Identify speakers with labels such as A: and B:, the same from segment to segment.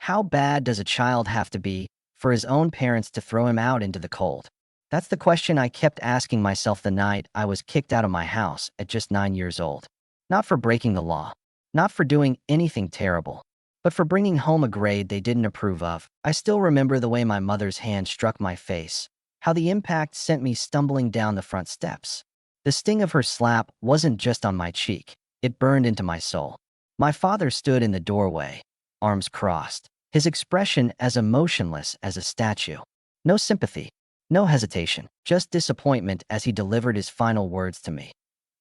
A: How bad does a child have to be for his own parents to throw him out into the cold? That's the question I kept asking myself the night I was kicked out of my house at just 9 years old. Not for breaking the law, not for doing anything terrible, but for bringing home a grade they didn't approve of. I still remember the way my mother's hand struck my face, how the impact sent me stumbling down the front steps. The sting of her slap wasn't just on my cheek, it burned into my soul. My father stood in the doorway, arms crossed, his expression as emotionless as a statue. No sympathy, no hesitation, just disappointment as he delivered his final words to me.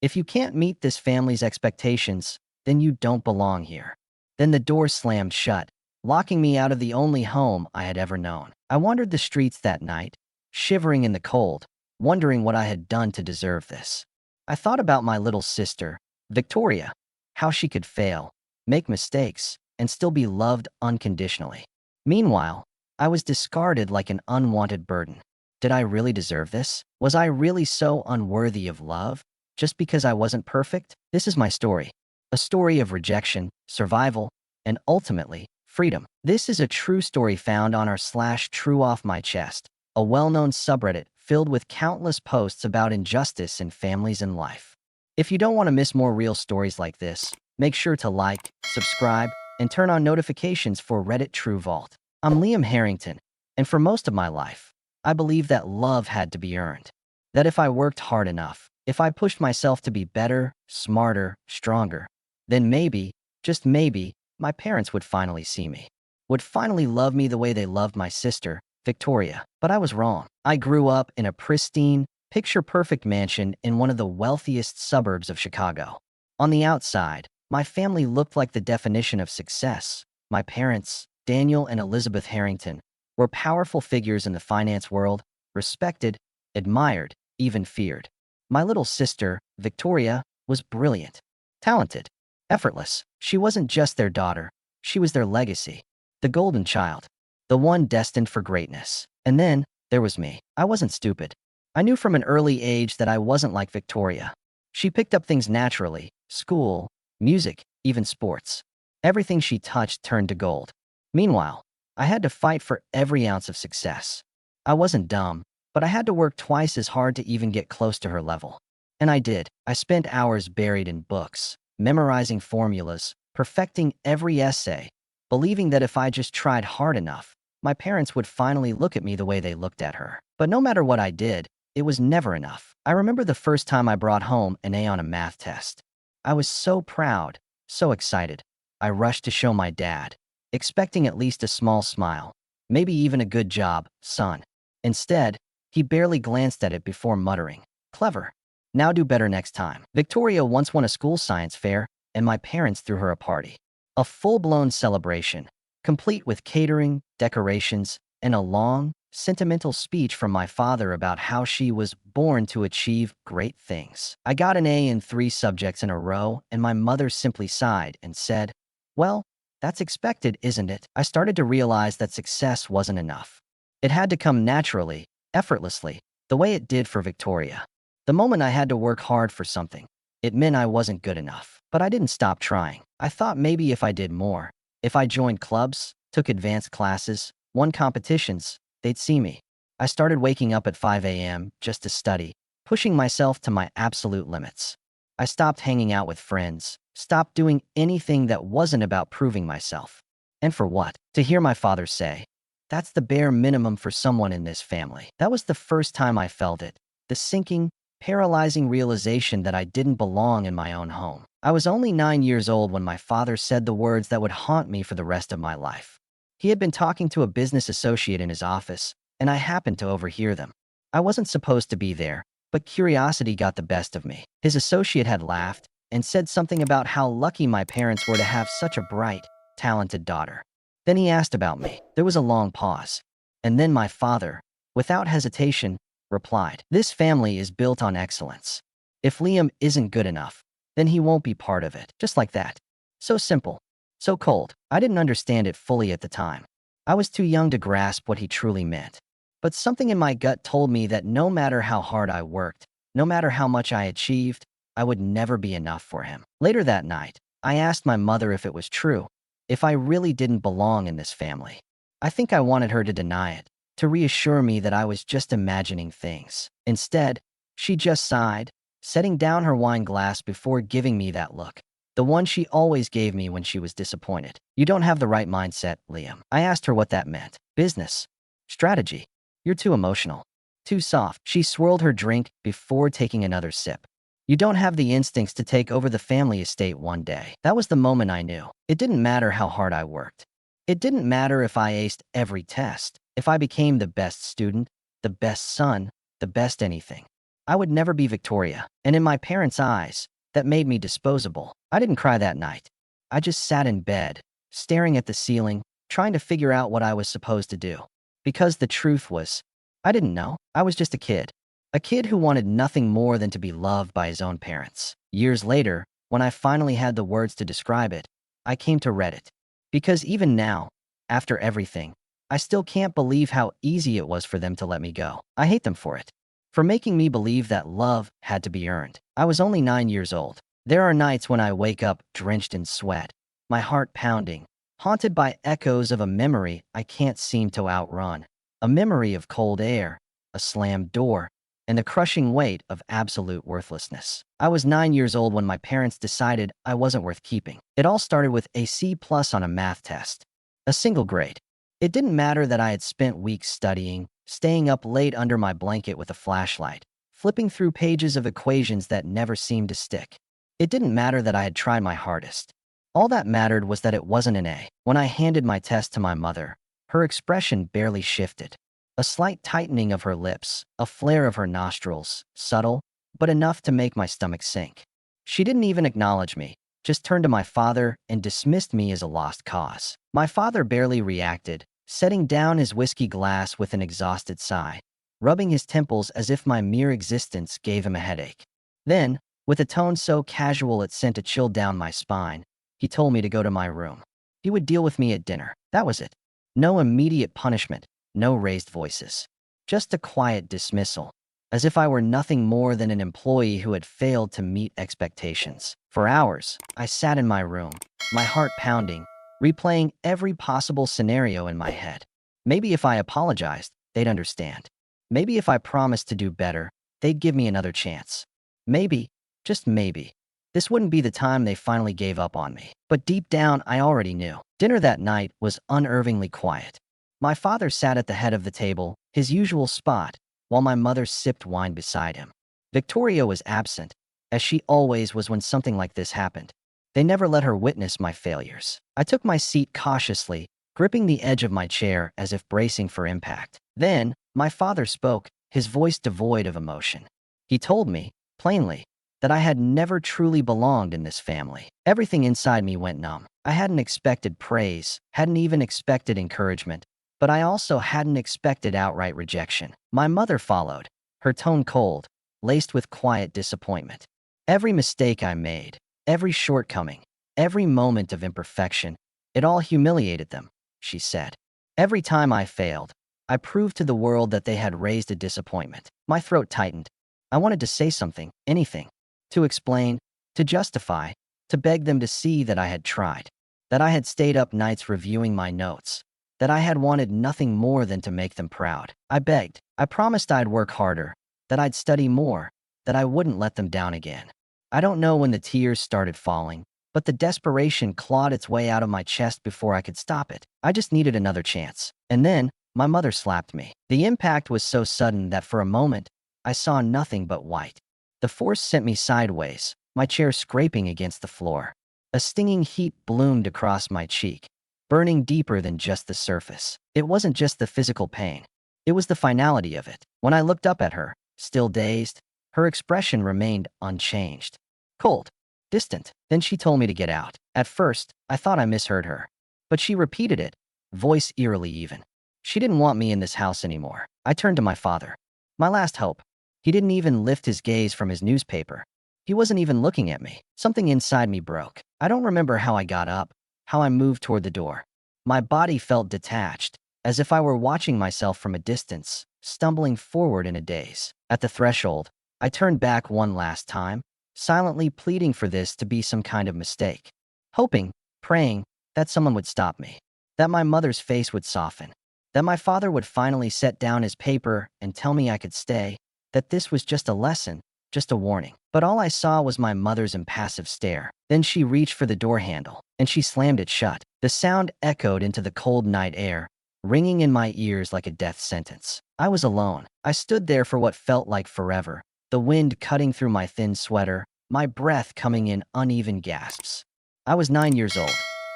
A: If you can't meet this family's expectations, then you don't belong here. Then the door slammed shut, locking me out of the only home I had ever known. I wandered the streets that night, shivering in the cold, wondering what I had done to deserve this. I thought about my little sister, Victoria, how she could fail, make mistakes, and still be loved unconditionally. Meanwhile, I was discarded like an unwanted burden. Did I really deserve this? Was I really so unworthy of love, just because I wasn't perfect? This is my story. A story of rejection, survival, and ultimately, freedom. This is a true story found on r/TrueOffMyChest, a well-known subreddit filled with countless posts about injustice in families and life. If you don't want to miss more real stories like this, make sure to like, subscribe, and turn on notifications for Reddit True Vault. I'm Liam Harrington, and for most of my life, I believed that love had to be earned. That if I worked hard enough, if I pushed myself to be better, smarter, stronger, then maybe, just maybe, my parents would finally see me. Would finally love me the way they loved my sister, Victoria. But I was wrong. I grew up in a pristine, picture-perfect mansion in one of the wealthiest suburbs of Chicago. On the outside, my family looked like the definition of success. My parents, Daniel and Elizabeth Harrington, were powerful figures in the finance world, respected, admired, even feared. My little sister, Victoria, was brilliant, talented, effortless. She wasn't just their daughter, she was their legacy, the golden child, the one destined for greatness. And then, there was me. I wasn't stupid. I knew from an early age that I wasn't like Victoria. She picked up things naturally: school, music, even sports. Everything she touched turned to gold. Meanwhile, I had to fight for every ounce of success. I wasn't dumb, but I had to work twice as hard to even get close to her level. And I did. I spent hours buried in books, memorizing formulas, perfecting every essay, believing that if I just tried hard enough, my parents would finally look at me the way they looked at her. But no matter what I did, it was never enough. I remember the first time I brought home an A on a math test. I was so proud, so excited. I rushed to show my dad, expecting at least a small smile, maybe even a "good job, son." Instead, he barely glanced at it before muttering, "Clever. Now do better next time." Victoria once won a school science fair, and my parents threw her a party. A full-blown celebration, complete with catering, decorations, and a long, sentimental speech from my father about how she was born to achieve great things. I got an A in 3 subjects in a row, and my mother simply sighed and said, "Well, that's expected, isn't it?" I started to realize that success wasn't enough. It had to come naturally, effortlessly, the way it did for Victoria. The moment I had to work hard for something, it meant I wasn't good enough. But I didn't stop trying. I thought maybe if I did more, if I joined clubs, took advanced classes, won competitions, they'd see me. I started waking up at 5 a.m. just to study, pushing myself to my absolute limits. I stopped hanging out with friends, stopped doing anything that wasn't about proving myself. And for what? To hear my father say, "That's the bare minimum for someone in this family." That was the first time I felt it. The sinking, paralyzing realization that I didn't belong in my own home. I was only 9 years old when my father said the words that would haunt me for the rest of my life. He had been talking to a business associate in his office, and I happened to overhear them. I wasn't supposed to be there, but curiosity got the best of me. His associate had laughed and said something about how lucky my parents were to have such a bright, talented daughter. Then he asked about me. There was a long pause. And then my father, without hesitation, replied, "This family is built on excellence. If Liam isn't good enough, then he won't be part of it." Just like that. So simple. So cold. I didn't understand it fully at the time. I was too young to grasp what he truly meant. But something in my gut told me that no matter how hard I worked, no matter how much I achieved, I would never be enough for him. Later that night, I asked my mother if it was true. if I really didn't belong in this family. I think I wanted her to deny it, to reassure me that I was just imagining things. Instead, she just sighed, setting down her wine glass before giving me that look. The one she always gave me when she was disappointed. You don't have the right mindset, Liam. I asked her what that meant. Business. Strategy. You're too emotional. Too soft. She swirled her drink before taking another sip. You don't have the instincts to take over the family estate one day. That was the moment I knew. It didn't matter how hard I worked. It didn't matter if I aced every test, if I became the best student, the best son, the best anything. I would never be Victoria, and in my parents' eyes, that made me disposable. I didn't cry that night. I just sat in bed, staring at the ceiling, trying to figure out what I was supposed to do. Because the truth was, I didn't know. I was just a kid. A kid who wanted nothing more than to be loved by his own parents. Years later, when I finally had the words to describe it, I came to Reddit. Because even now, after everything, I still can't believe how easy it was for them to let me go. I hate them for it. For making me believe that love had to be earned. I was only 9 years old. There are nights when I wake up drenched in sweat, my heart pounding, haunted by echoes of a memory I can't seem to outrun. A memory of cold air, a slammed door, and the crushing weight of absolute worthlessness. I was 9 years old when my parents decided I wasn't worth keeping. It all started with a C+ on a math test. A single grade. It didn't matter that I had spent weeks studying, staying up late under my blanket with a flashlight, flipping through pages of equations that never seemed to stick. It didn't matter that I had tried my hardest. All that mattered was that it wasn't an A. When I handed my test to my mother, her expression barely shifted. A slight tightening of her lips, a flare of her nostrils, subtle, but enough to make my stomach sink. She didn't even acknowledge me, just turned to my father and dismissed me as a lost cause. My father barely reacted, setting down his whiskey glass with an exhausted sigh, rubbing his temples as if my mere existence gave him a headache. Then, with a tone so casual it sent a chill down my spine, he told me to go to my room. He would deal with me at dinner. That was it. No immediate punishment. No raised voices. Just a quiet dismissal, as if I were nothing more than an employee who had failed to meet expectations. For hours, I sat in my room, my heart pounding, replaying every possible scenario in my head. Maybe if I apologized, they'd understand. Maybe if I promised to do better, they'd give me another chance. Maybe, just maybe, this wouldn't be the time they finally gave up on me. But deep down, I already knew. Dinner that night was unnervingly quiet. My father sat at the head of the table, his usual spot, while my mother sipped wine beside him. Victoria was absent, as she always was when something like this happened. They never let her witness my failures. I took my seat cautiously, gripping the edge of my chair as if bracing for impact. Then, my father spoke, his voice devoid of emotion. He told me, plainly, that I had never truly belonged in this family. Everything inside me went numb. I hadn't expected praise, hadn't even expected encouragement. But I also hadn't expected outright rejection. My mother followed, her tone cold, laced with quiet disappointment. Every mistake I made, every shortcoming, every moment of imperfection, it all humiliated them, she said. Every time I failed, I proved to the world that they had raised a disappointment. My throat tightened. I wanted to say something, anything, to explain, to justify, to beg them to see that I had tried, that I had stayed up nights reviewing my notes, that I had wanted nothing more than to make them proud. I begged. I promised I'd work harder, that I'd study more, that I wouldn't let them down again. I don't know when the tears started falling, but the desperation clawed its way out of my chest before I could stop it. I just needed another chance. And then, my mother slapped me. The impact was so sudden that for a moment, I saw nothing but white. The force sent me sideways, my chair scraping against the floor. A stinging heat bloomed across my cheek, burning deeper than just the surface. It wasn't just the physical pain. It was the finality of it. When I looked up at her, still dazed, her expression remained unchanged. Cold, distant. Then she told me to get out. At first, I thought I misheard her. But she repeated it, voice eerily even. She didn't want me in this house anymore. I turned to my father. My last hope. He didn't even lift his gaze from his newspaper. He wasn't even looking at me. Something inside me broke. I don't remember how I got up, how I moved toward the door. My body felt detached, as if I were watching myself from a distance, stumbling forward in a daze. At the threshold, I turned back one last time, silently pleading for this to be some kind of mistake. Hoping, praying, that someone would stop me, that my mother's face would soften, that my father would finally set down his paper and tell me I could stay, that this was just a lesson, just a warning. But all I saw was my mother's impassive stare. Then she reached for the door handle, and she slammed it shut. The sound echoed into the cold night air, ringing in my ears like a death sentence. I was alone. I stood there for what felt like forever, the wind cutting through my thin sweater, my breath coming in uneven gasps. I was 9 years old.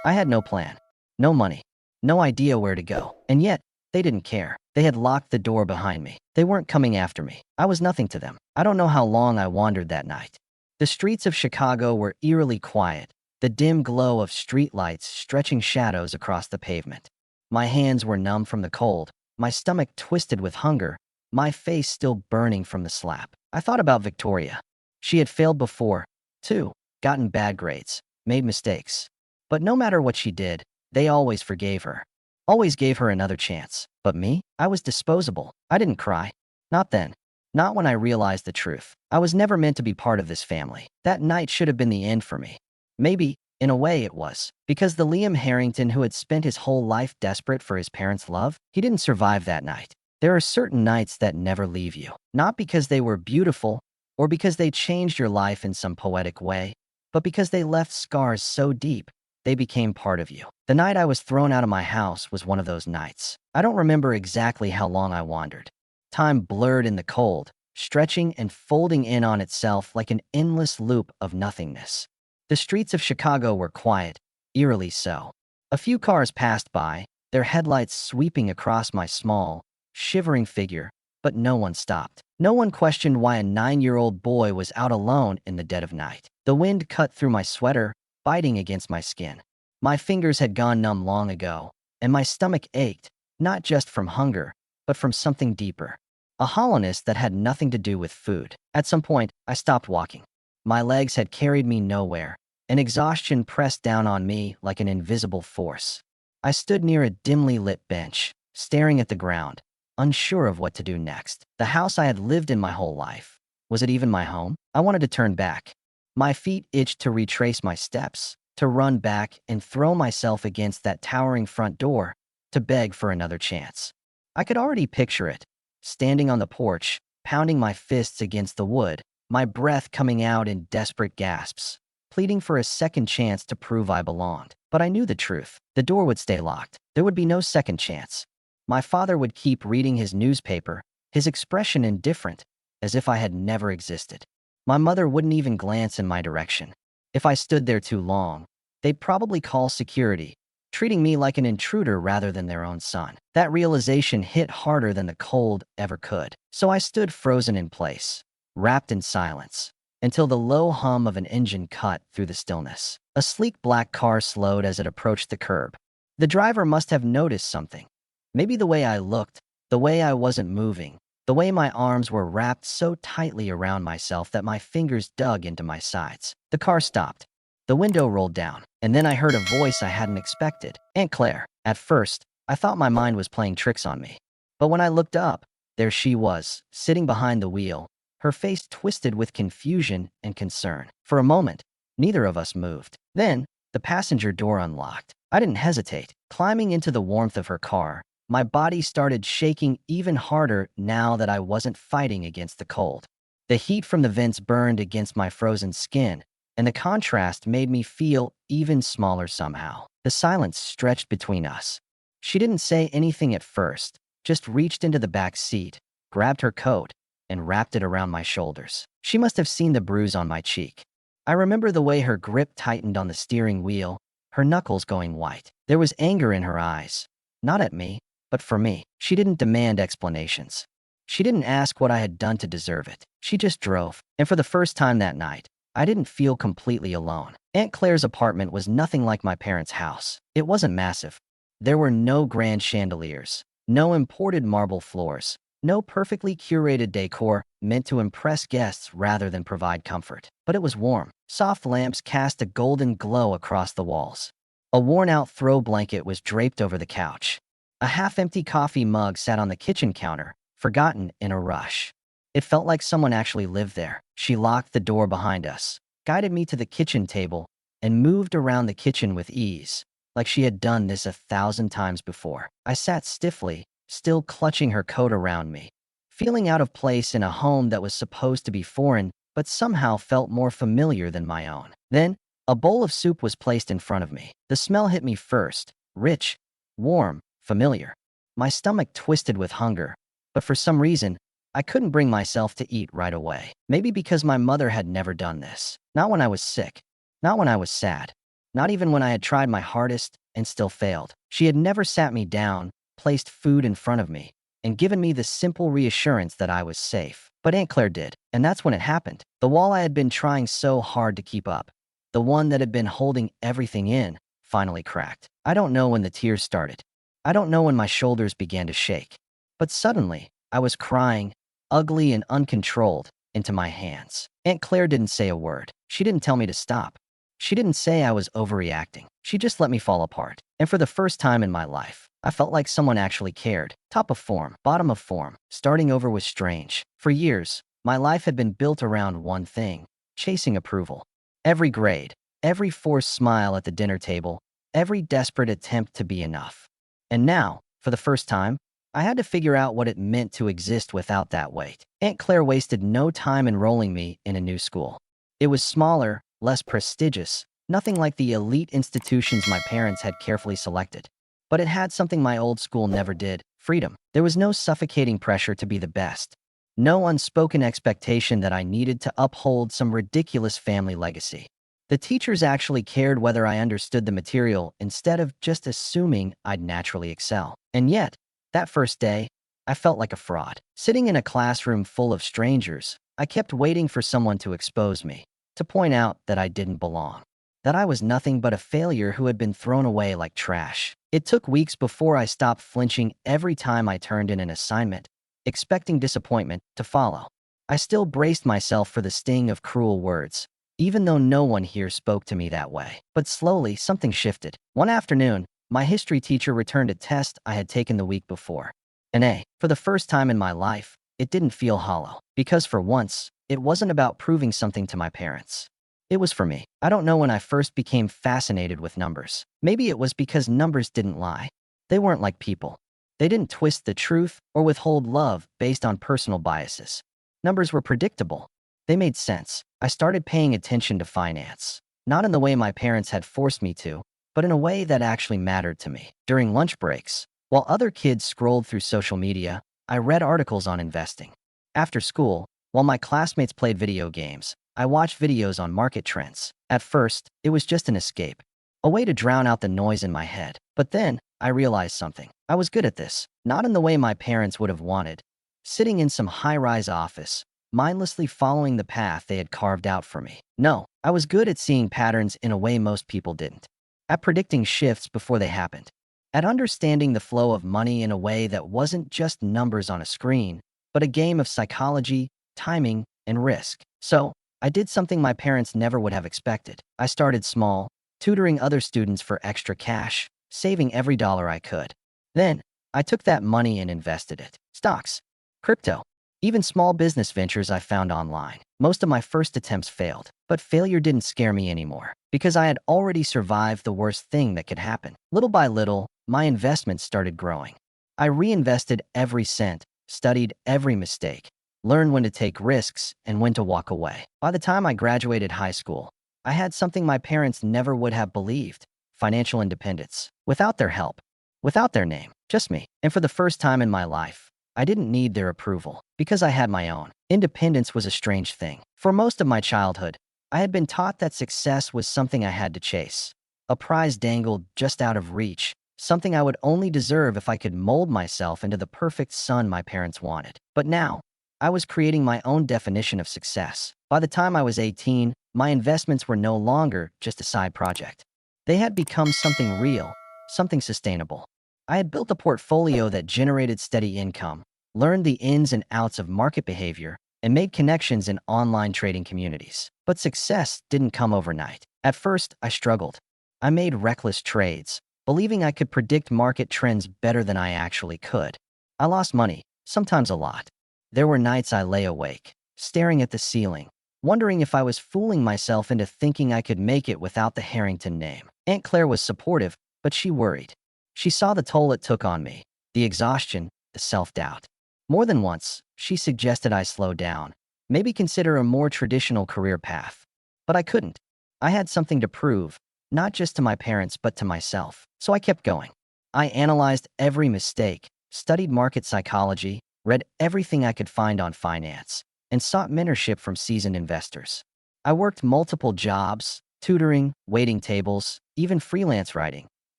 A: I had no plan, no money, no idea where to go. And yet, they didn't care. They had locked the door behind me. They weren't coming after me. I was nothing to them. I don't know how long I wandered that night. The streets of Chicago were eerily quiet, the dim glow of streetlights stretching shadows across the pavement. My hands were numb from the cold, my stomach twisted with hunger, my face still burning from the slap. I thought about Victoria. She had failed before, too, gotten bad grades, made mistakes. But no matter what she did, they always forgave her. Always gave her another chance. But me? I was disposable. I didn't cry. Not then. Not when I realized the truth. I was never meant to be part of this family. That night should have been the end for me. Maybe, in a way, it was. Because the Liam Harrington who had spent his whole life desperate for his parents' love, he didn't survive that night. There are certain nights that never leave you. Not because they were beautiful, or because they changed your life in some poetic way, but because they left scars so deep, they became part of you. The night I was thrown out of my house was one of those nights. I don't remember exactly how long I wandered. Time blurred in the cold, stretching and folding in on itself like an endless loop of nothingness. The streets of Chicago were quiet, eerily so. A few cars passed by, their headlights sweeping across my small, shivering figure, but no one stopped. No one questioned why a 9-year-old boy was out alone in the dead of night. The wind cut through my sweater, biting against my skin. My fingers had gone numb long ago, and my stomach ached, not just from hunger, but from something deeper. A hollowness that had nothing to do with food. At some point, I stopped walking. My legs had carried me nowhere, and exhaustion pressed down on me like an invisible force. I stood near a dimly lit bench, staring at the ground, unsure of what to do next. The house I had lived in my whole life. Was it even my home? I wanted to turn back. My feet itched to retrace my steps, to run back and throw myself against that towering front door, to beg for another chance. I could already picture it, standing on the porch, pounding my fists against the wood, my breath coming out in desperate gasps, pleading for a second chance to prove I belonged. But I knew the truth. The door would stay locked. There would be no second chance. My father would keep reading his newspaper, his expression indifferent, as if I had never existed. My mother wouldn't even glance in my direction. If I stood there too long, they'd probably call security, treating me like an intruder rather than their own son. That realization hit harder than the cold ever could. So I stood frozen in place, wrapped in silence, until the low hum of an engine cut through the stillness. A sleek black car slowed as it approached the curb. The driver must have noticed something. Maybe the way I looked, the way I wasn't moving, the way my arms were wrapped so tightly around myself that my fingers dug into my sides. The car stopped. The window rolled down, and then I heard a voice I hadn't expected. Aunt Claire. At first, I thought my mind was playing tricks on me. But when I looked up, there she was, sitting behind the wheel, her face twisted with confusion and concern. For a moment, neither of us moved. Then, the passenger door unlocked. I didn't hesitate. Climbing into the warmth of her car, my body started shaking even harder now that I wasn't fighting against the cold. The heat from the vents burned against my frozen skin, and the contrast made me feel even smaller somehow. The silence stretched between us. She didn't say anything at first, just reached into the back seat, grabbed her coat, and wrapped it around my shoulders. She must have seen the bruise on my cheek. I remember the way her grip tightened on the steering wheel, her knuckles going white. There was anger in her eyes, not at me, but for me. She didn't demand explanations. She didn't ask what I had done to deserve it. She just drove. And for the first time that night, I didn't feel completely alone. Aunt Claire's apartment was nothing like my parents' house. It wasn't massive. There were no grand chandeliers, no imported marble floors, no perfectly curated decor meant to impress guests rather than provide comfort. But it was warm. Soft lamps cast a golden glow across the walls. A worn-out throw blanket was draped over the couch. A half-empty coffee mug sat on the kitchen counter, forgotten in a rush. It felt like someone actually lived there. She locked the door behind us, guided me to the kitchen table, and moved around the kitchen with ease, like she had done this 1,000 times before. I sat stiffly, still clutching her coat around me, feeling out of place in a home that was supposed to be foreign, but somehow felt more familiar than my own. Then, a bowl of soup was placed in front of me. The smell hit me first, rich, warm, familiar. My stomach twisted with hunger, but for some reason, I couldn't bring myself to eat right away. Maybe because my mother had never done this. Not when I was sick, not when I was sad, not even when I had tried my hardest and still failed. She had never sat me down, placed food in front of me, and given me the simple reassurance that I was safe. But Aunt Claire did, and that's when it happened. The wall I had been trying so hard to keep up, the one that had been holding everything in, finally cracked. I don't know when the tears started. I don't know when my shoulders began to shake. But suddenly, I was crying, ugly and uncontrolled, into my hands. Aunt Claire didn't say a word. She didn't tell me to stop. She didn't say I was overreacting. She just let me fall apart. And for the first time in my life, I felt like someone actually cared. Top of form, bottom of form. Starting over was strange. For years, my life had been built around one thing: chasing approval. Every grade, every forced smile at the dinner table, every desperate attempt to be enough. And now, for the first time, I had to figure out what it meant to exist without that weight. Aunt Claire wasted no time enrolling me in a new school. It was smaller, less prestigious, nothing like the elite institutions my parents had carefully selected. But it had something my old school never did: freedom. There was no suffocating pressure to be the best. No unspoken expectation that I needed to uphold some ridiculous family legacy. The teachers actually cared whether I understood the material instead of just assuming I'd naturally excel. And yet, that first day, I felt like a fraud. Sitting in a classroom full of strangers, I kept waiting for someone to expose me, to point out that I didn't belong, that I was nothing but a failure who had been thrown away like trash. It took weeks before I stopped flinching every time I turned in an assignment, expecting disappointment to follow. I still braced myself for the sting of cruel words, even though no one here spoke to me that way. But slowly, something shifted. One afternoon, my history teacher returned a test I had taken the week before. An A. For the first time in my life, it didn't feel hollow, because for once, it wasn't about proving something to my parents. It was for me. I don't know when I first became fascinated with numbers. Maybe it was because numbers didn't lie. They weren't like people. They didn't twist the truth or withhold love based on personal biases. Numbers were predictable. They made sense. I started paying attention to finance, not in the way my parents had forced me to, but in a way that actually mattered to me. During lunch breaks, while other kids scrolled through social media, I read articles on investing. After school, while my classmates played video games, I watched videos on market trends. At first, it was just an escape, a way to drown out the noise in my head. But then, I realized something. I was good at this, not in the way my parents would have wanted, sitting in some high-rise office, mindlessly following the path they had carved out for me. No, I was good at seeing patterns in a way most people didn't, at predicting shifts before they happened, at understanding the flow of money in a way that wasn't just numbers on a screen, but a game of psychology, timing, and risk. So, I did something my parents never would have expected. I started small, tutoring other students for extra cash, saving every dollar I could. Then, I took that money and invested it. Stocks, crypto, even small business ventures I found online. Most of my first attempts failed, but failure didn't scare me anymore, because I had already survived the worst thing that could happen. Little by little, my investments started growing. I reinvested every cent, studied every mistake, learned when to take risks and when to walk away. By the time I graduated high school, I had something my parents never would have believed: financial independence. Without their help, without their name, just me. And for the first time in my life, I didn't need their approval, because I had my own. Independence was a strange thing. For most of my childhood, I had been taught that success was something I had to chase, a prize dangled just out of reach, something I would only deserve if I could mold myself into the perfect son my parents wanted. But now, I was creating my own definition of success. By the time I was 18, my investments were no longer just a side project. They had become something real, something sustainable. I had built a portfolio that generated steady income, learned the ins and outs of market behavior, and made connections in online trading communities. But success didn't come overnight. At first, I struggled. I made reckless trades, believing I could predict market trends better than I actually could. I lost money, sometimes a lot. There were nights I lay awake, staring at the ceiling, wondering if I was fooling myself into thinking I could make it without the Harrington name. Aunt Claire was supportive, but she worried. She saw the toll it took on me, the exhaustion, the self-doubt. More than once, she suggested I slow down, maybe consider a more traditional career path. But I couldn't. I had something to prove, not just to my parents but to myself. So I kept going. I analyzed every mistake, studied market psychology, read everything I could find on finance, and sought mentorship from seasoned investors. I worked multiple jobs, tutoring, waiting tables, even freelance writing,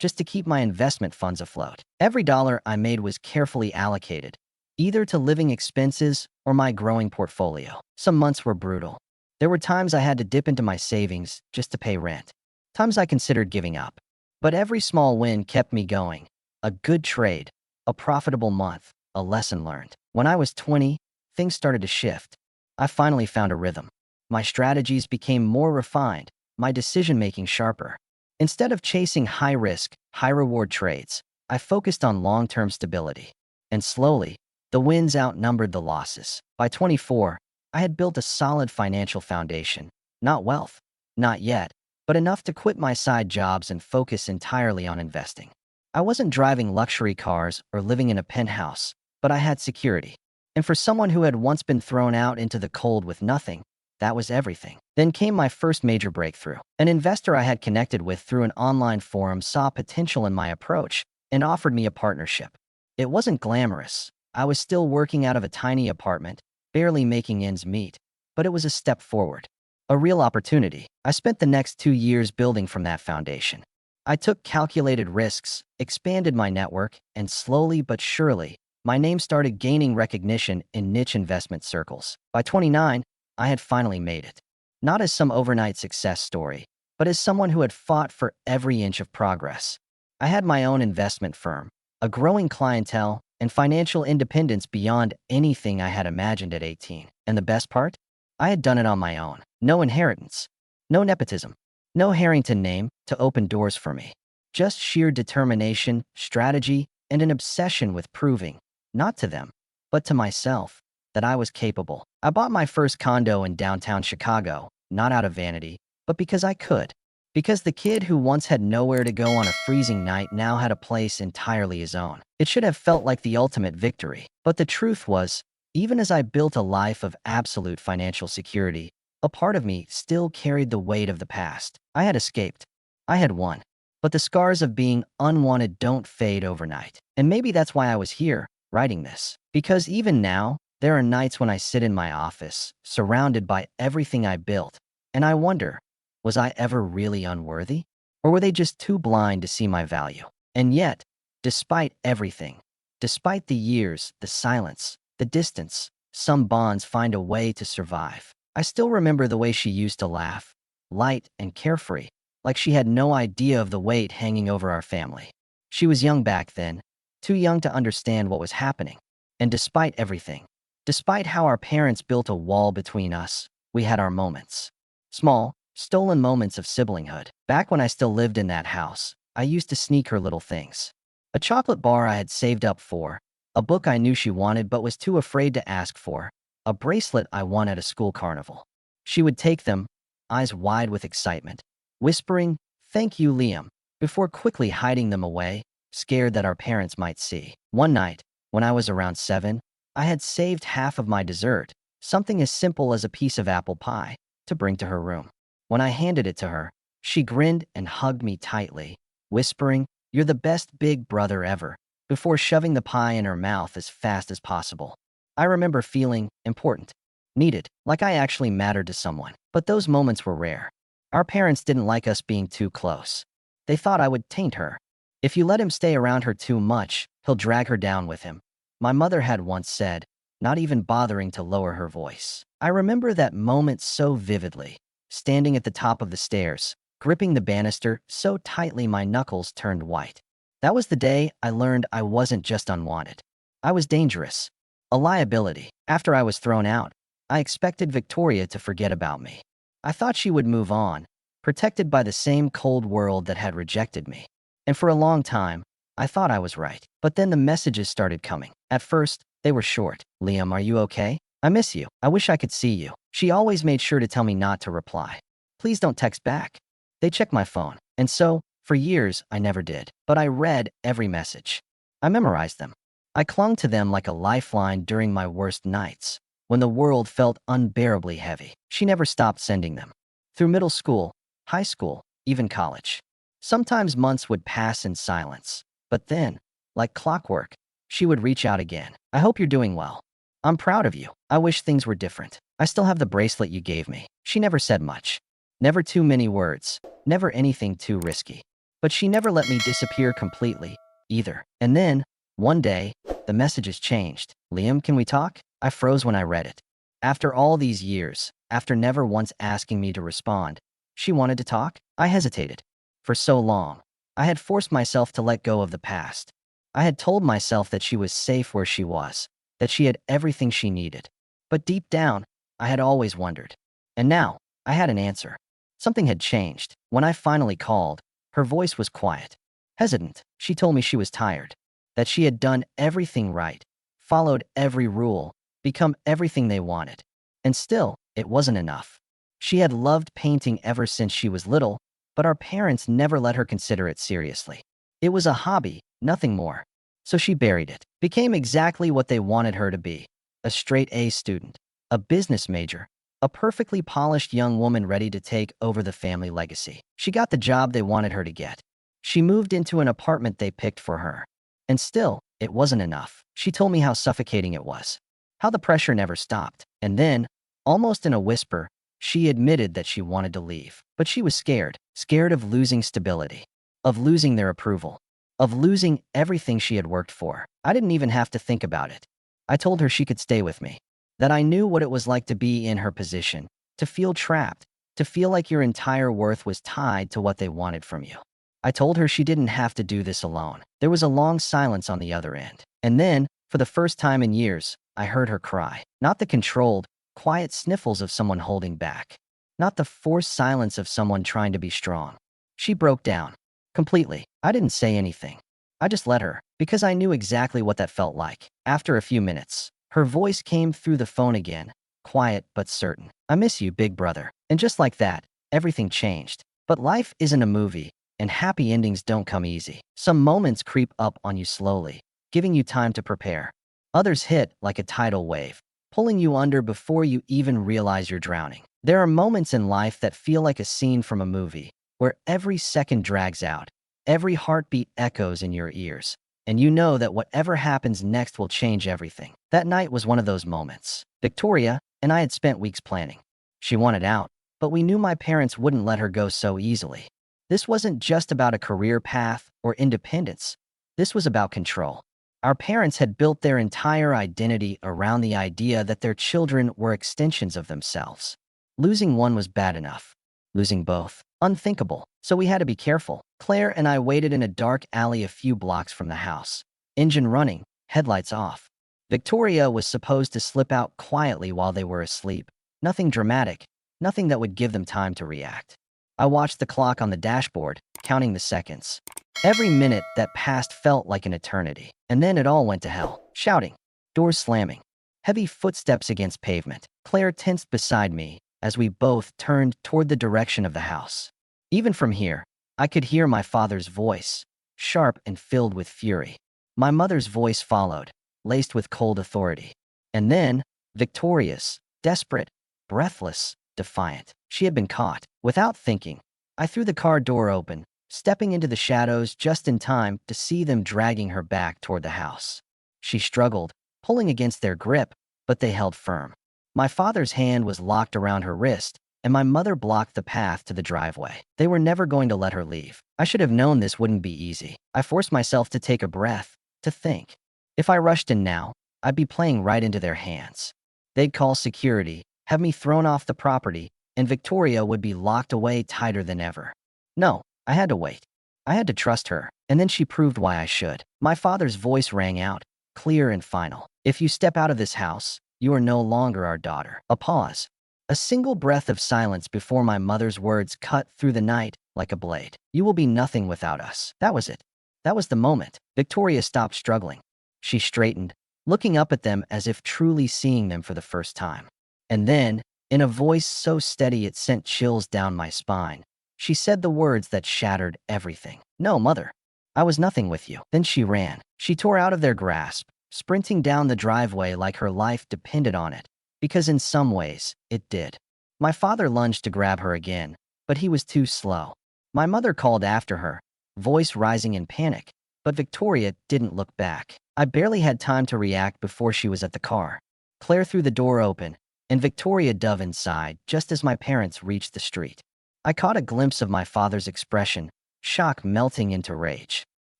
A: just to keep my investment funds afloat. Every dollar I made was carefully allocated, either to living expenses or my growing portfolio. Some months were brutal. There were times I had to dip into my savings just to pay rent. Times I considered giving up. But every small win kept me going. A good trade, a profitable month, a lesson learned. When I was 20, things started to shift. I finally found a rhythm. My strategies became more refined, my decision-making sharper. Instead of chasing high-risk, high-reward trades, I focused on long-term stability. And slowly, the wins outnumbered the losses. By 24, I had built a solid financial foundation. Not wealth, not yet, but enough to quit my side jobs and focus entirely on investing. I wasn't driving luxury cars or living in a penthouse, but I had security. And for someone who had once been thrown out into the cold with nothing, that was everything. Then came my first major breakthrough. An investor I had connected with through an online forum saw potential in my approach and offered me a partnership. It wasn't glamorous. I was still working out of a tiny apartment, barely making ends meet, but it was a step forward. A real opportunity. I spent the next 2 years building from that foundation. I took calculated risks, expanded my network, and slowly but surely, my name started gaining recognition in niche investment circles. By 29, I had finally made it. Not as some overnight success story, but as someone who had fought for every inch of progress. I had my own investment firm, a growing clientele, and financial independence beyond anything I had imagined at 18. And the best part? I had done it on my own. No inheritance, no nepotism, no Harrington name to open doors for me. Just sheer determination, strategy, and an obsession with proving, not to them, but to myself, that I was capable. I bought my first condo in downtown Chicago, not out of vanity, but because I could. Because the kid who once had nowhere to go on a freezing night now had a place entirely his own. It should have felt like the ultimate victory. But the truth was, even as I built a life of absolute financial security, a part of me still carried the weight of the past. I had escaped. I had won. But the scars of being unwanted don't fade overnight. And maybe that's why I was here, writing this. Because even now, there are nights when I sit in my office, surrounded by everything I built, and I wonder, was I ever really unworthy? Or were they just too blind to see my value? And yet, despite everything, despite the years, the silence, the distance, some bonds find a way to survive. I still remember the way she used to laugh, light and carefree, like she had no idea of the weight hanging over our family. She was young back then, too young to understand what was happening. And despite everything, despite how our parents built a wall between us, we had our moments. Small, stolen moments of siblinghood. Back when I still lived in that house, I used to sneak her little things. A chocolate bar I had saved up for, a book I knew she wanted but was too afraid to ask for, a bracelet I won at a school carnival. She would take them, eyes wide with excitement, whispering, "Thank you, Liam," before quickly hiding them away, scared that our parents might see. One night, when I was around 7, I had saved half of my dessert, something as simple as a piece of apple pie, to bring to her room. When I handed it to her, she grinned and hugged me tightly, whispering, "You're the best big brother ever," before shoving the pie in her mouth as fast as possible. I remember feeling important, needed, like I actually mattered to someone. But those moments were rare. Our parents didn't like us being too close. They thought I would taint her. If you let him stay around her too much, he'll drag her down with him. My mother had once said, not even bothering to lower her voice. I remember that moment so vividly, standing at the top of the stairs, gripping the banister so tightly my knuckles turned white. That was the day I learned I wasn't just unwanted. I was dangerous, a liability. After I was thrown out, I expected Victoria to forget about me. I thought she would move on, protected by the same cold world that had rejected me. And for a long time, I thought I was right. But then the messages started coming. At first, they were short. "Liam, are you okay? I miss you. I wish I could see you." She always made sure to tell me not to reply. "Please don't text back." They checked my phone. And so, For years, I never did. But I read every message. I memorized them. I clung to them like a lifeline during my worst nights, when the world felt unbearably heavy. She never stopped sending them. Through middle school, high school, even college. Sometimes months would pass in silence. But then, like clockwork, she would reach out again. I hope you're doing well. I'm proud of you. I wish things were different. I still have the bracelet you gave me. She never said much. Never too many words. Never anything too risky. But she never let me disappear completely, either. And then, one day, the messages changed. Liam, can we talk? I froze when I read it. After all these years, after never once asking me to respond, she wanted to talk? I hesitated. For so long, I had forced myself to let go of the past. I had told myself that she was safe where she was, that she had everything she needed. But deep down, I had always wondered. And now, I had an answer. Something had changed. When I finally called, her voice was quiet, hesitant. She told me she was tired, that she had done everything right, followed every rule, become everything they wanted. And still, it wasn't enough. She had loved painting ever since she was little, but our parents never let her consider it seriously. It was a hobby, nothing more. So she buried it, became exactly what they wanted her to be. A straight A student, a business major, a perfectly polished young woman ready to take over the family legacy. She got the job they wanted her to get. She moved into an apartment they picked for her. And still, it wasn't enough. She told me how suffocating it was, how the pressure never stopped. And then, almost in a whisper, she admitted that she wanted to leave. But she was scared, scared of losing stability, of losing their approval, of losing everything she had worked for. I didn't even have to think about it. I told her she could stay with me, that I knew what it was like to be in her position, to feel trapped, to feel like your entire worth was tied to what they wanted from you. I told her she didn't have to do this alone. There was a long silence on the other end. And then, for the first time in years, I heard her cry. Not the controlled, quiet sniffles of someone holding back. Not the forced silence of someone trying to be strong. She broke down. Completely. I didn't say anything. I just let her, because I knew exactly what that felt like. After a few minutes, her voice came through the phone again, quiet but certain. I miss you, big brother. And just like that, everything changed. But life isn't a movie, and happy endings don't come easy. Some moments creep up on you slowly, giving you time to prepare. Others hit like a tidal wave, pulling you under before you even realize you're drowning. There are moments in life that feel like a scene from a movie, where every second drags out, every heartbeat echoes in your ears, and you know that whatever happens next will change everything. That night was one of those moments. Victoria and I had spent weeks planning. She wanted out, but we knew my parents wouldn't let her go so easily. This wasn't just about a career path or independence. This was about control. Our parents had built their entire identity around the idea that their children were extensions of themselves. Losing one was bad enough. Losing both, unthinkable. So we had to be careful. Claire and I waited in a dark alley a few blocks from the house. Engine running, headlights off. Victoria was supposed to slip out quietly while they were asleep. Nothing dramatic, nothing that would give them time to react. I watched the clock on the dashboard, counting the seconds. Every minute that passed felt like an eternity. And then it all went to hell. Shouting, doors slamming, heavy footsteps against pavement. Claire tensed beside me as we both turned toward the direction of the house. Even from here, I could hear my father's voice, sharp and filled with fury. My mother's voice followed, laced with cold authority. And then, victorious, desperate, breathless, defiant. She had been caught. Without thinking, I threw the car door open, stepping into the shadows just in time to see them dragging her back toward the house. She struggled, pulling against their grip, but they held firm. My father's hand was locked around her wrist, and my mother blocked the path to the driveway. They were never going to let her leave. I should have known this wouldn't be easy. I forced myself to take a breath, to think. If I rushed in now, I'd be playing right into their hands. They'd call security, have me thrown off the property, and Victoria would be locked away tighter than ever. No, I had to wait. I had to trust her, and then she proved why I should. My father's voice rang out, clear and final. If you step out of this house, you are no longer our daughter. A pause. A single breath of silence before my mother's words cut through the night like a blade. You will be nothing without us. That was it. That was the moment. Victoria stopped struggling. She straightened, looking up at them as if truly seeing them for the first time. And then, in a voice so steady it sent chills down my spine, She said the words that shattered everything. "No, mother. I was nothing with you." Then she ran. She tore out of their grasp, sprinting down the driveway like her life depended on it, because in some ways, it did. My father lunged to grab her again, but he was too slow. My mother called after her, voice rising in panic, but Victoria didn't look back. I barely had time to react before she was at the car. Claire threw the door open, and Victoria dove inside just as my parents reached the street. I caught a glimpse of my father's expression, shock melting into rage.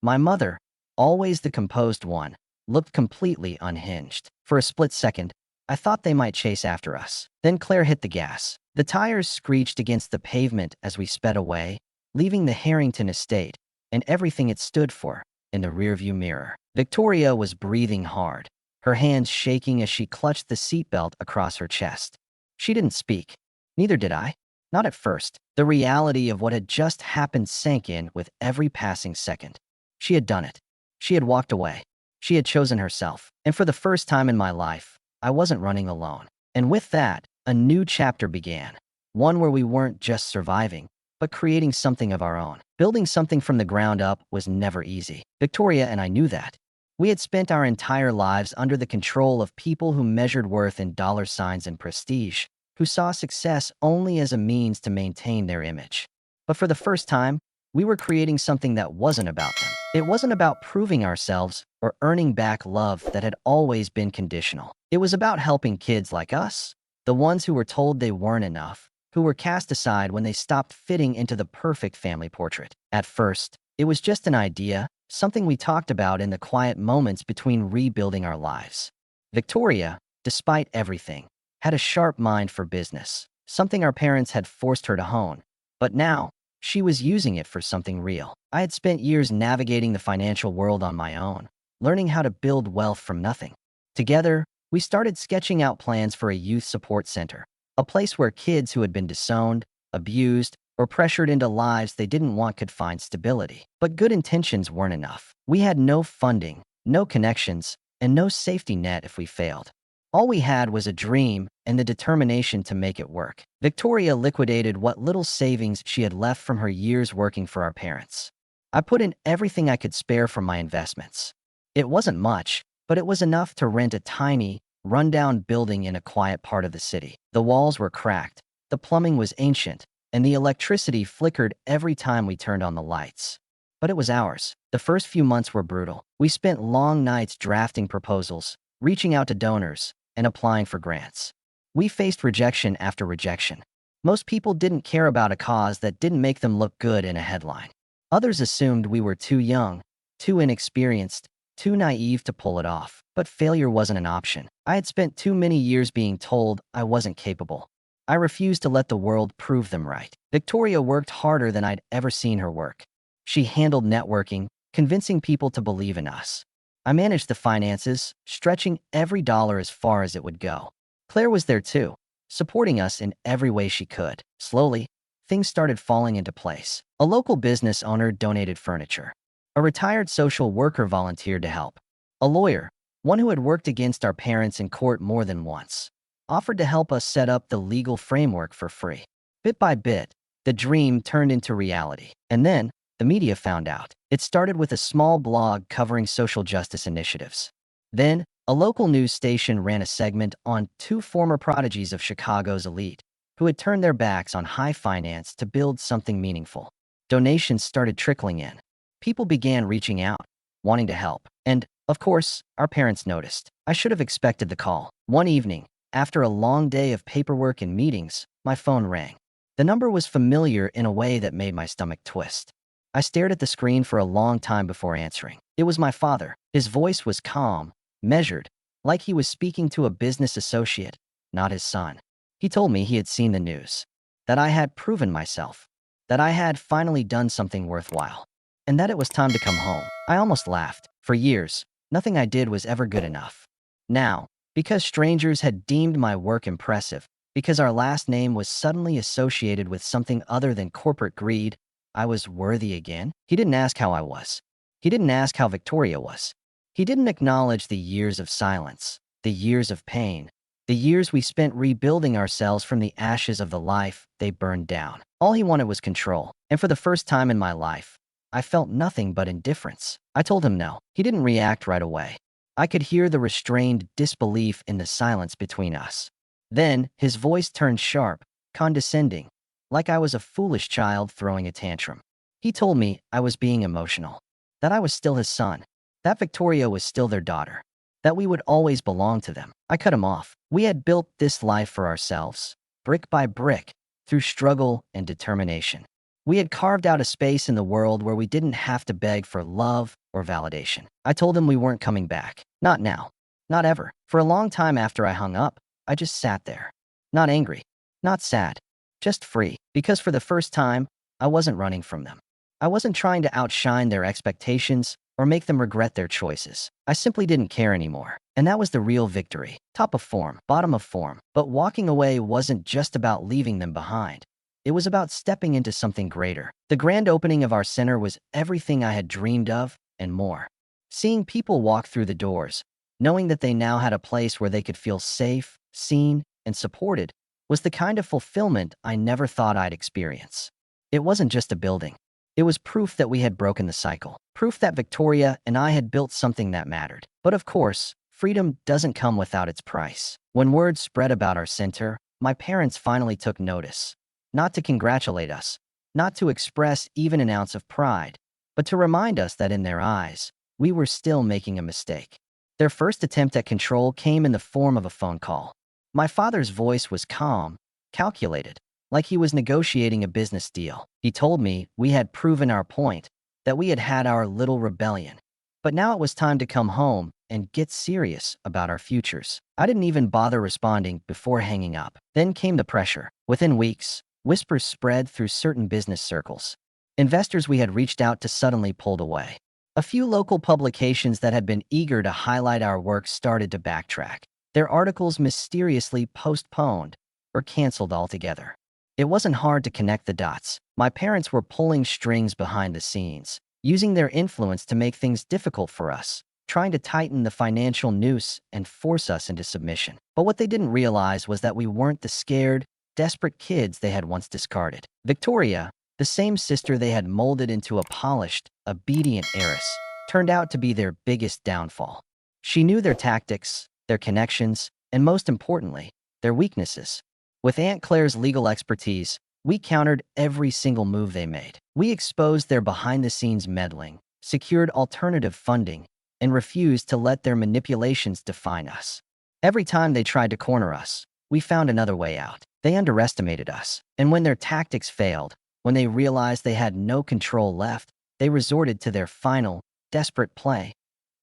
A: My mother, always the composed one, looked completely unhinged. For a split second, I thought they might chase after us. Then Claire hit the gas. The tires screeched against the pavement as we sped away, leaving the Harrington estate and everything it stood for in the rearview mirror. Victoria was breathing hard, her hands shaking as she clutched the seatbelt across her chest. She didn't speak. Neither did I. Not at first. The reality of what had just happened sank in with every passing second. She had done it. She had walked away. She had chosen herself. And for the first time in my life, I wasn't running alone. And with that, a new chapter began. One where we weren't just surviving, but creating something of our own. Building something from the ground up was never easy. Victoria and I knew that. We had spent our entire lives under the control of people who measured worth in dollar signs and prestige, who saw success only as a means to maintain their image. But for the first time, we were creating something that wasn't about them. It wasn't about proving ourselves or earning back love that had always been conditional. It was about helping kids like us, the ones who were told they weren't enough, who were cast aside when they stopped fitting into the perfect family portrait. At first, it was just an idea, something we talked about in the quiet moments between rebuilding our lives. Victoria, despite everything, had a sharp mind for business, something our parents had forced her to hone. But now, she was using it for something real. I had spent years navigating the financial world on my own, learning how to build wealth from nothing. Together, we started sketching out plans for a youth support center, a place where kids who had been disowned, abused, or pressured into lives they didn't want could find stability. But good intentions weren't enough. We had no funding, no connections, and no safety net if we failed. All we had was a dream and the determination to make it work. Victoria liquidated what little savings she had left from her years working for our parents. I put in everything I could spare from my investments. It wasn't much, but it was enough to rent a tiny, rundown building in a quiet part of the city. The walls were cracked, the plumbing was ancient, and the electricity flickered every time we turned on the lights. But it was ours. The first few months were brutal. We spent long nights drafting proposals, reaching out to donors, and applying for grants. We faced rejection after rejection. Most people didn't care about a cause that didn't make them look good in a headline. Others assumed we were too young, too inexperienced, too naive to pull it off. But failure wasn't an option. I had spent too many years being told I wasn't capable. I refused to let the world prove them right. Victoria worked harder than I'd ever seen her work. She handled networking, convincing people to believe in us. I managed the finances, stretching every dollar as far as it would go. Claire was there too, supporting us in every way she could. Slowly, things started falling into place. A local business owner donated furniture. A retired social worker volunteered to help. A lawyer, one who had worked against our parents in court more than once, offered to help us set up the legal framework for free. Bit by bit, the dream turned into reality. And then, the media found out. It started with a small blog covering social justice initiatives. Then, a local news station ran a segment on two former prodigies of Chicago's elite, who had turned their backs on high finance to build something meaningful. Donations started trickling in. People began reaching out, wanting to help. And, of course, our parents noticed. I should have expected the call. One evening, after a long day of paperwork and meetings, my phone rang. The number was familiar in a way that made my stomach twist. I stared at the screen for a long time before answering. It was my father. His voice was calm, measured, like he was speaking to a business associate, not his son. He told me he had seen the news, that I had proven myself, that I had finally done something worthwhile, and that it was time to come home. I almost laughed. For years, nothing I did was ever good enough. Now, because strangers had deemed my work impressive, because our last name was suddenly associated with something other than corporate greed, I was worthy again. He didn't ask how I was. He didn't ask how Victoria was. He didn't acknowledge the years of silence, the years of pain, the years we spent rebuilding ourselves from the ashes of the life they burned down. All he wanted was control. And for the first time in my life, I felt nothing but indifference. I told him no. He didn't react right away. I could hear the restrained disbelief in the silence between us. Then, his voice turned sharp, condescending, like I was a foolish child throwing a tantrum. He told me I was being emotional, that I was still his son, that Victoria was still their daughter, that we would always belong to them. I cut him off. We had built this life for ourselves, brick by brick, through struggle and determination. We had carved out a space in the world where we didn't have to beg for love or validation. I told him we weren't coming back. Not now. Not ever. For a long time after I hung up, I just sat there. Not angry. Not sad. Just free. Because for the first time, I wasn't running from them. I wasn't trying to outshine their expectations or make them regret their choices. I simply didn't care anymore. And that was the real victory. Top of form, bottom of form. But walking away wasn't just about leaving them behind. It was about stepping into something greater. The grand opening of our center was everything I had dreamed of and more. Seeing people walk through the doors, knowing that they now had a place where they could feel safe, seen, and supported, was the kind of fulfillment I never thought I'd experience. It wasn't just a building. It was proof that we had broken the cycle. Proof that Victoria and I had built something that mattered. But of course, freedom doesn't come without its price. When word spread about our center, my parents finally took notice. Not to congratulate us, not to express even an ounce of pride, but to remind us that in their eyes, we were still making a mistake. Their first attempt at control came in the form of a phone call. My father's voice was calm, calculated, like he was negotiating a business deal. He told me we had proven our point, that we had had our little rebellion. But now it was time to come home and get serious about our futures. I didn't even bother responding before hanging up. Then came the pressure. Within weeks, whispers spread through certain business circles. Investors we had reached out to suddenly pulled away. A few local publications that had been eager to highlight our work started to backtrack. Their articles mysteriously postponed or canceled altogether. It wasn't hard to connect the dots. My parents were pulling strings behind the scenes, using their influence to make things difficult for us, trying to tighten the financial noose and force us into submission. But what they didn't realize was that we weren't the scared, desperate kids they had once discarded. Victoria, the same sister they had molded into a polished, obedient heiress, turned out to be their biggest downfall. She knew their tactics, their connections, and most importantly, their weaknesses. With Aunt Claire's legal expertise, we countered every single move they made. We exposed their behind-the-scenes meddling, secured alternative funding, and refused to let their manipulations define us. Every time they tried to corner us, we found another way out. They underestimated us, and when their tactics failed, when they realized they had no control left, they resorted to their final, desperate play: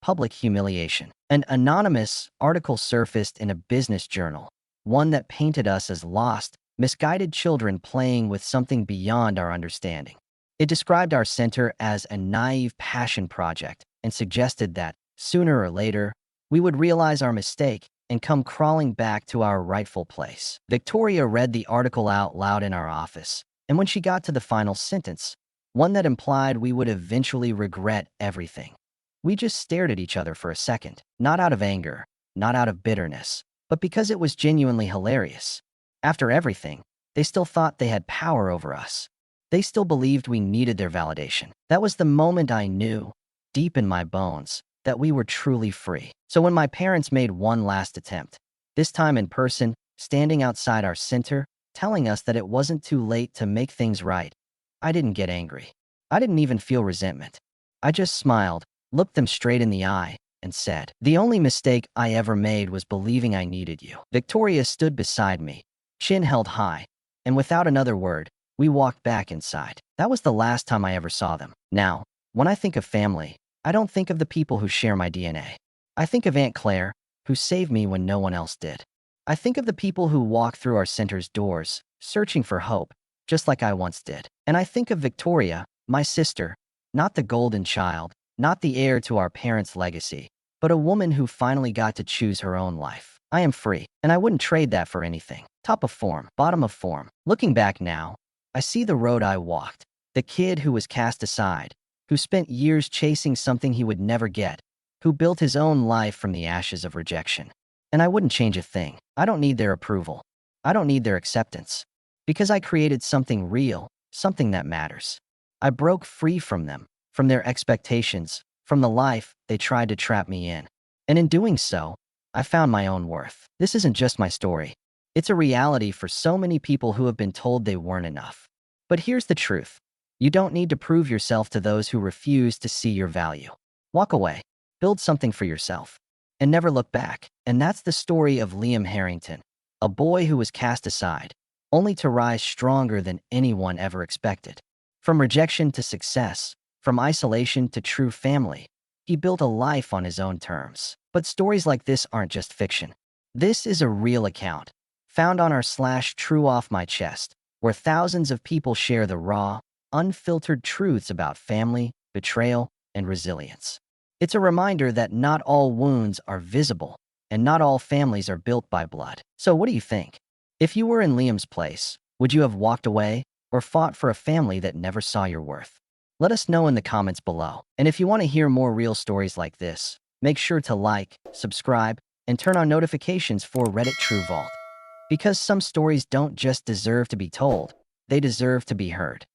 A: public humiliation. An anonymous article surfaced in a business journal, one that painted us as lost, misguided children playing with something beyond our understanding. It described our center as a naive passion project and suggested that, sooner or later, we would realize our mistake and come crawling back to our rightful place. Victoria read the article out loud in our office, and when she got to the final sentence, one that implied we would eventually regret everything, we just stared at each other for a second, not out of anger, not out of bitterness, but because it was genuinely hilarious. After everything, they still thought they had power over us. They still believed we needed their validation. That was the moment I knew, deep in my bones, that we were truly free. So when my parents made one last attempt, this time in person, standing outside our center, telling us that it wasn't too late to make things right, I didn't get angry. I didn't even feel resentment. I just smiled, looked them straight in the eye, and said, "The only mistake I ever made was believing I needed you." Victoria stood beside me, chin held high, and without another word, we walked back inside. That was the last time I ever saw them. Now, when I think of family, I don't think of the people who share my DNA. I think of Aunt Claire, who saved me when no one else did. I think of the people who walk through our center's doors, searching for hope, just like I once did. And I think of Victoria, my sister, not the golden child, not the heir to our parents' legacy, but a woman who finally got to choose her own life. I am free, and I wouldn't trade that for anything. Top of form, bottom of form. Looking back now, I see the road I walked, the kid who was cast aside, who spent years chasing something he would never get, who built his own life from the ashes of rejection. And I wouldn't change a thing. I don't need their approval. I don't need their acceptance. Because I created something real, something that matters. I broke free from them, from their expectations, from the life they tried to trap me in. And in doing so, I found my own worth. This isn't just my story. It's a reality for so many people who have been told they weren't enough. But here's the truth. You don't need to prove yourself to those who refuse to see your value. Walk away, build something for yourself, and never look back. And that's the story of Liam Harrington, a boy who was cast aside, only to rise stronger than anyone ever expected. From rejection to success, from isolation to true family, he built a life on his own terms. But stories like this aren't just fiction. This is a real account, found on our /True Off My Chest, where thousands of people share the raw, unfiltered truths about family, betrayal, and resilience. It's a reminder that not all wounds are visible, and not all families are built by blood. So what do you think? If you were in Liam's place, would you have walked away or fought for a family that never saw your worth? Let us know in the comments below. And if you want to hear more real stories like this, make sure to like, subscribe, and turn on notifications for Reddit True Vault. Because some stories don't just deserve to be told, they deserve to be heard.